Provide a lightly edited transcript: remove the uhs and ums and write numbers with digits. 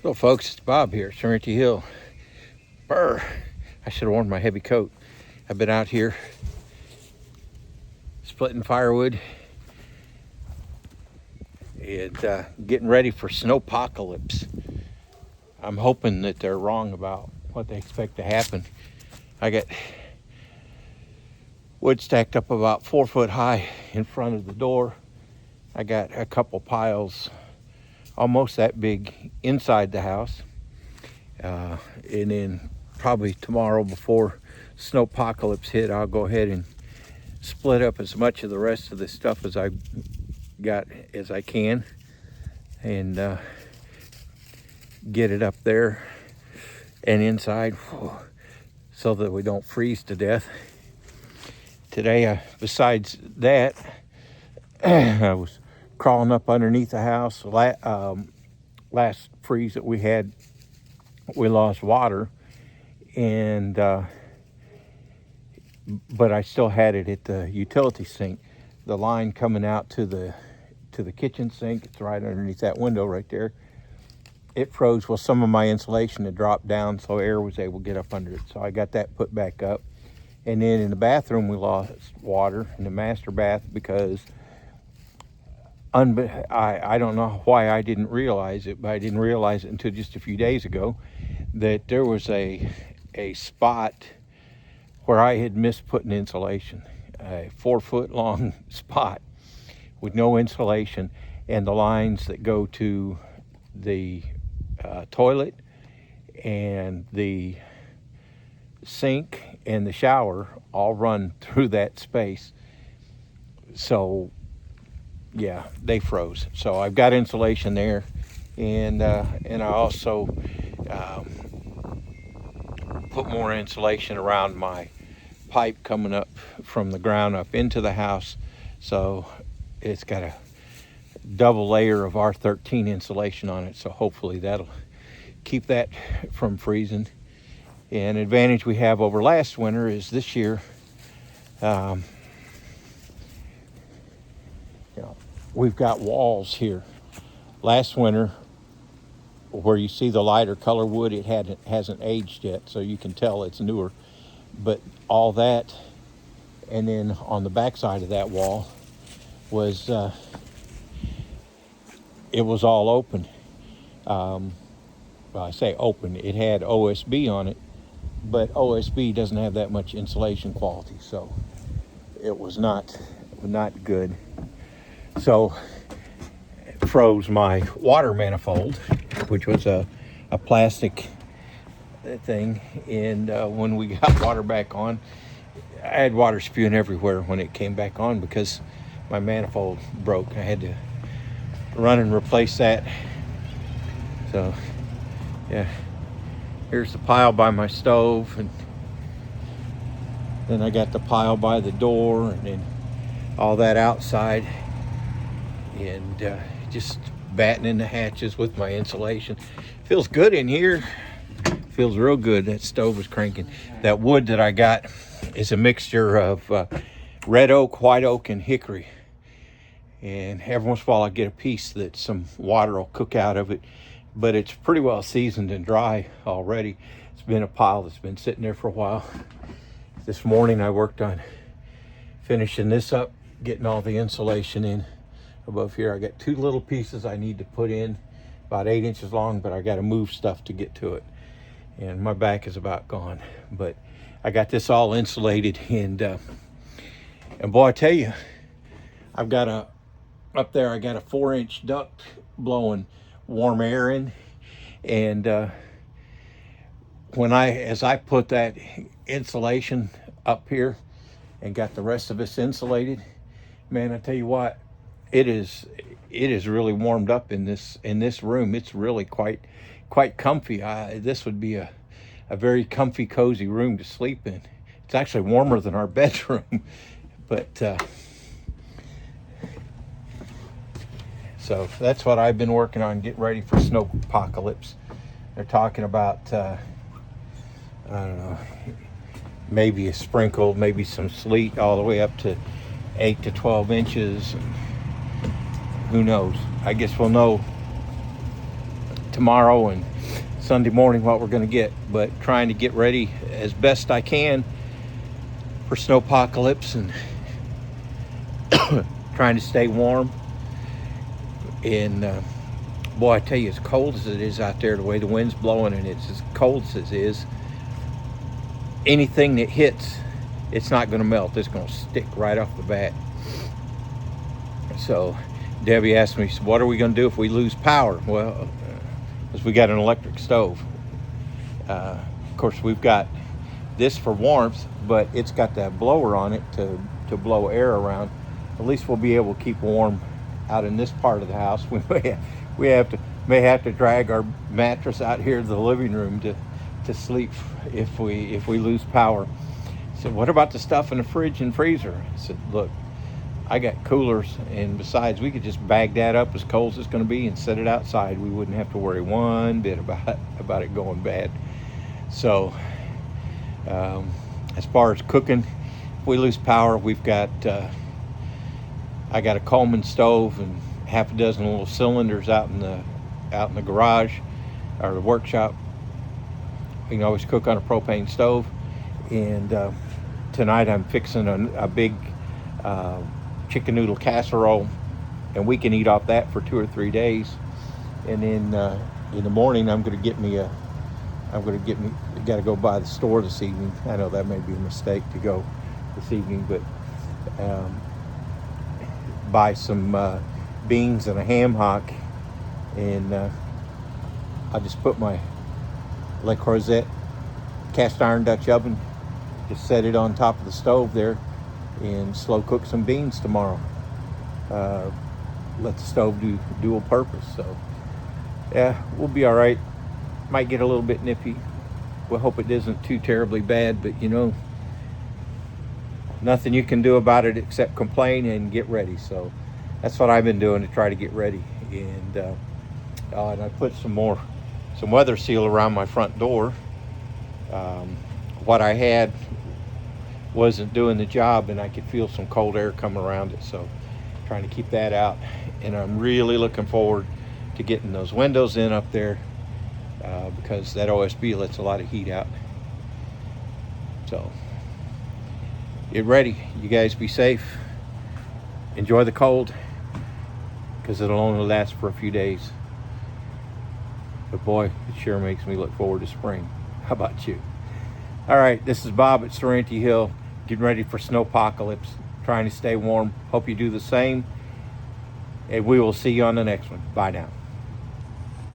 Hello folks, it's Bob here, Serenity Hill. Brr, I should have worn my heavy coat. I've been out here splitting firewood and getting ready for Snowpacolypse. I'm hoping that they're wrong about what they expect to happen. I got wood stacked up about 4 foot high in front of the door. I got a couple piles almost that big inside the house. And then probably tomorrow before Snowpacolypse hit, I'll go ahead and split up as much of the rest of the stuff as I got as I can and get it up there and inside so that we don't freeze to death. Today, besides that, I was crawling up underneath the house. Last freeze that we had, we lost water, and but I still had it at the utility sink. The line coming out to the kitchen sink, it's right underneath that window right there. It froze. Well, some of my insulation had dropped down, so air was able to get up under it. So I got that put back up. And then in the bathroom, we lost water in the master bath because I don't know why I didn't realize it, but I didn't realize it until just a few days ago that there was a spot where I had missed putting insulation, a 4 foot long spot with no insulation, and the lines that go to the toilet and the sink and the shower all run through that space. So yeah, they froze. So I've got insulation there, and I also put more insulation around my pipe coming up from the ground up into the house. So it's got a double layer of R13 insulation on it. So hopefully that'll keep that from freezing. And advantage we have over last winter is this year, we've got walls here. Last winter, where you see the lighter color wood, it hasn't aged yet, so you can tell it's newer. But all that, and then on the back side of that wall was it was all open. Well, I say open. It had OSB on it, but OSB doesn't have that much insulation quality, so it was not good. So it froze my water manifold, which was a plastic thing, and when we got water back on, I had water spewing everywhere when it came back on because my manifold broke. I had to run and replace that. So yeah, here's the pile by my stove, and then I got the pile by the door, and then all that outside, and just battening the hatches with my insulation. Feels good in here. Feels real good. That stove is cranking. That wood that I got is a mixture of red oak, white oak, and hickory. And every once in a while I get a piece that some water will cook out of it, but it's pretty well seasoned and dry already. It's been a pile that's been sitting there for a while. This morning I worked on finishing this up, getting all the insulation in above here. I got 2 little pieces I need to put in, about 8 inches long, but I got to move stuff to get to it. And my back is about gone, but I got this all insulated, and boy, I tell you, I've got up there I got a 4-inch duct blowing warm air in, and as I put that insulation up here and got the rest of us insulated, man, I tell you what, it is really warmed up in this room. It's really quite comfy. This would be a very comfy, cozy room to sleep in. It's actually warmer than our bedroom, but so that's what I've been working on, getting ready for Snowpacolypse. They're talking about I don't know, maybe a sprinkle, maybe some sleet, all the way up to 8 to 12 inches. Who knows? I guess we'll know tomorrow and Sunday morning what we're going to get, but trying to get ready as best I can for Snowpacolypse and trying to stay warm. And boy, I tell you, as cold as it is out there, the way the wind's blowing and it's as cold as it is, anything that hits, it's not going to melt. It's going to stick right off the bat. So Debbie asked me, what are we going to do if we lose power? Well, because we got an electric stove. Of course, we've got this for warmth, but it's got that blower on it to blow air around. At least we'll be able to keep warm out in this part of the house. We may have to drag our mattress out here to the living room to sleep if we lose power. I said, what about the stuff in the fridge and freezer? I said, look, I got coolers, and besides, we could just bag that up as cold as it's going to be and set it outside. We wouldn't have to worry one bit about it going bad. So as far as cooking, if we lose power, we've got I got a Coleman stove and half a dozen little cylinders out in the garage or the workshop. We can always cook on a propane stove. And tonight I'm fixing a big chicken noodle casserole, and we can eat off that for 2 or 3 days. And then in the morning I'm going to get me got to go by the store this evening. I know that may be a mistake to go this evening, but buy some beans and a ham hock, and I just put my Le Creuset cast iron Dutch oven, just set it on top of the stove there, and slow cook some beans tomorrow. Let the stove do dual purpose. So yeah, we'll be all right. Might get a little bit nippy. We'll hope it isn't too terribly bad, but you know, nothing you can do about it except complain and get ready. So that's what I've been doing to try to get ready. And I put some weather seal around my front door. What I had wasn't doing the job, and I could feel some cold air coming around it, so trying to keep that out. And I'm really looking forward to getting those windows in up there, because that OSB lets a lot of heat out. So get ready. You guys be safe. Enjoy the cold, because it'll only last for a few days. But boy, it sure makes me look forward to spring. How about you? All right, this is Bob at Sorrento Hill, getting ready for Snowpacolypse, trying to stay warm. Hope you do the same, and we will see you on the next one. Bye now.